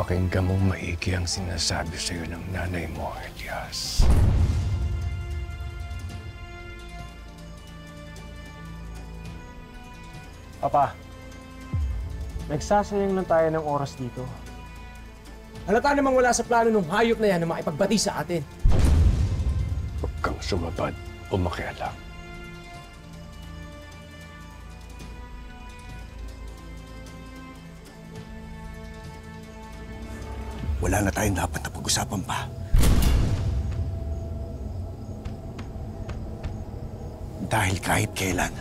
Pakinggan mong maigi ang sinasabi sa'yo ng nanay mo, Elias. Papa, nagsasayang lang tayo ng oras dito. Halata namang wala sa plano ng hayop na yan na makipagbati sa atin. Huwag kang sumabad o makialam. Wala na tayong dapat na pag-usapan pa. Dahil kahit kailan,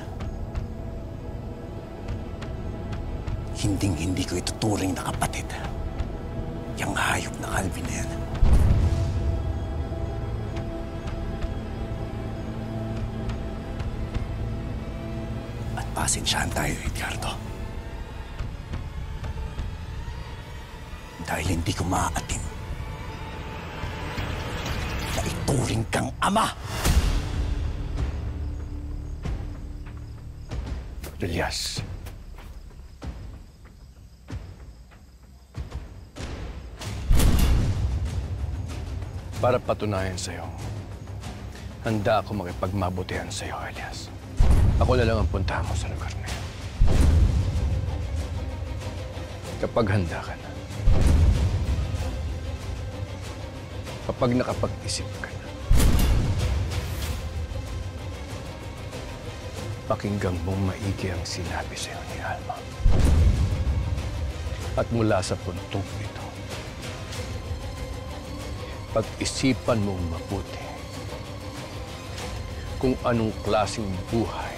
hinding-hindi ko ituturing na kapatid. Yang hayop na Calvin na yan. At pasensyahan tayo, Edgardo. Dahil hindi ko maaatim na ituring kang ama. Elias. Para patunayan sa'yo, handa ako makipagmabutihan sa'yo, Elias. Ako na lang ang puntahan mo sa lugar na yan. Kapag handa ka na, kapag nakapag-isip ka na, pakinggan mong maigi ang sinabi sa'yo ni Alma. At mula sa puntong ito, pag-isipan mong mabuti kung anong klaseng buhay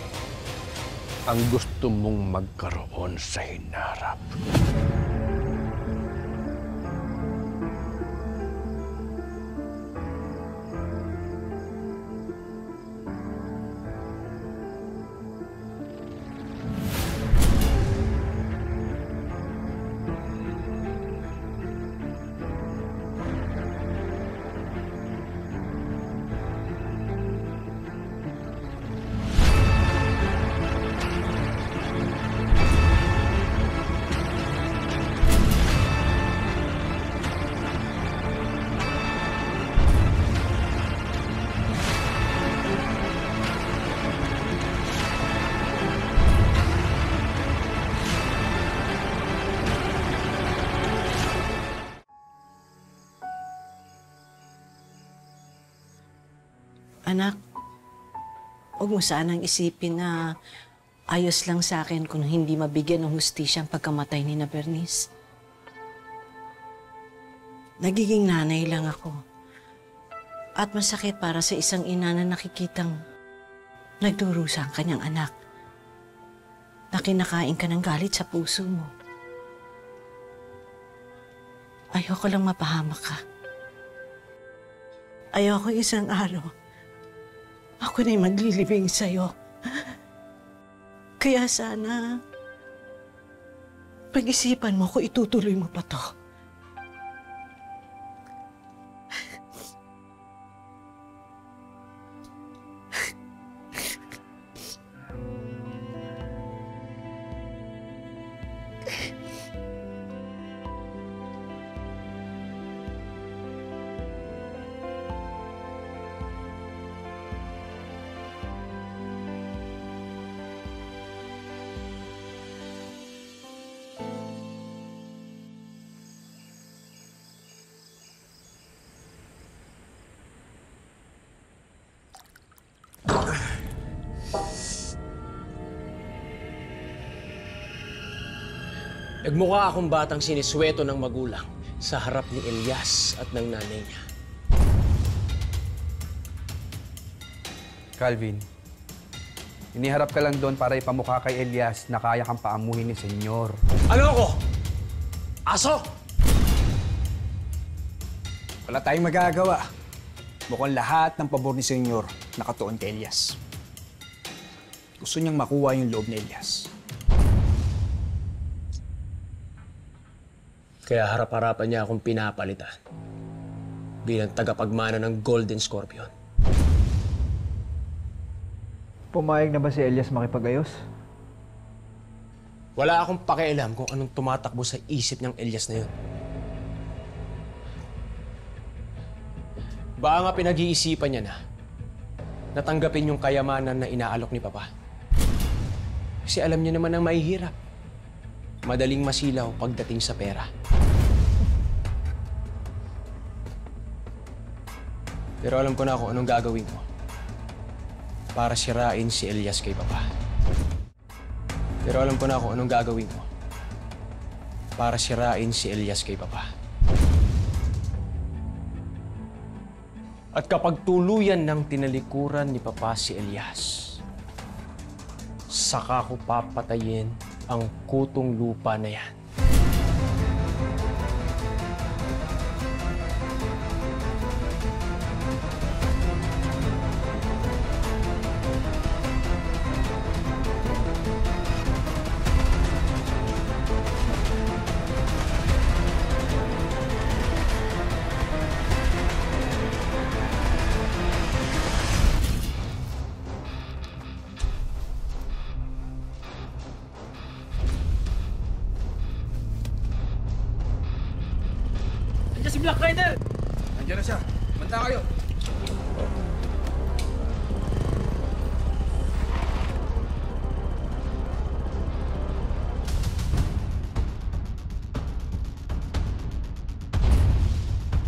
ang gusto mong magkaroon sa hinarap. Anak, huwag mo sanang isipin na ayos lang sa akin kung hindi mabigyan ng hustisya ang pagkamatay ni na Bernice. Nagiging nanay lang ako. At masakit para sa isang ina na nakikitang nagdurusa ang kanyang anak. Na kinakain ka ng galit sa puso mo. Ayoko lang mapahamak ka. Ayoko isang araw ako na'y maglilibing sa'yo. Kaya sana, pag-isipan mo kung itutuloy mo pa to. Nagmukha akong batang sinisweto ng magulang sa harap ni Elias at ng nanay niya. Calvin, iniharap ka lang doon para ipamukha kay Elias na kaya kang paamuhin ni Senyor. Ano ako? Aso? Wala tayong magagawa. Mukhang lahat ng pabor ni Senyor nakatuon kay Elias. Gusto niyang makuha yung loob ni Elias. Kaya harap-harapan niya akong pinapalitan bilang tagapagmana ng Golden Scorpion. Pumayag na ba si Elias makipag-ayos? Wala akong pakialam kung anong tumatakbo sa isip ng Elias na yun. Baka nga pinag-iisipan niya na natanggapin yung kayamanan na inaalok ni Papa. Kasi alam niya naman ang mahihirap. Madaling masilaw pagdating sa pera. Pero alam ko na kung anong gagawin ko para sirain si Elias kay Papa. Pero alam ko na kung anong gagawin ko para sirain si Elias kay Papa. At kapag tuluyan ng tinalikuran ni Papa si Elias, saka ko papatayin ang kutong lupa na yan. Nandiyan na siya. Manta kayo.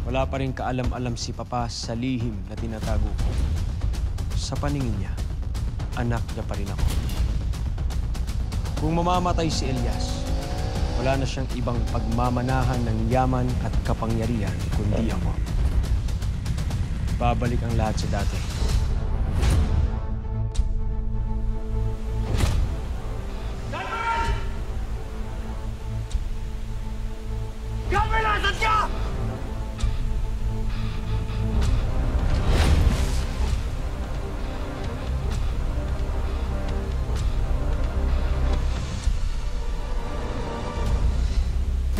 Wala pa rin kaalam-alam si Papa sa lihim na tinatago ko. Sa paningin niya, anak niya pa rin ako. Kung mamamatay si Elias, wala na siyang ibang pagmamanahan ng yaman at kapangyarihan kundi ako. Babalik ang lahat sa dati.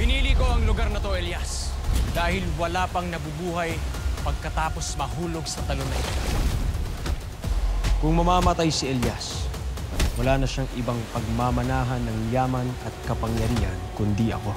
Pinili ko ang lugar na to, Elias, dahil wala pang nabubuhay pagkatapos mahulog sa talon na ito. Kung mamamatay si Elias, wala na siyang ibang pagmamanahan ng yaman at kapangyarihan kundi ako.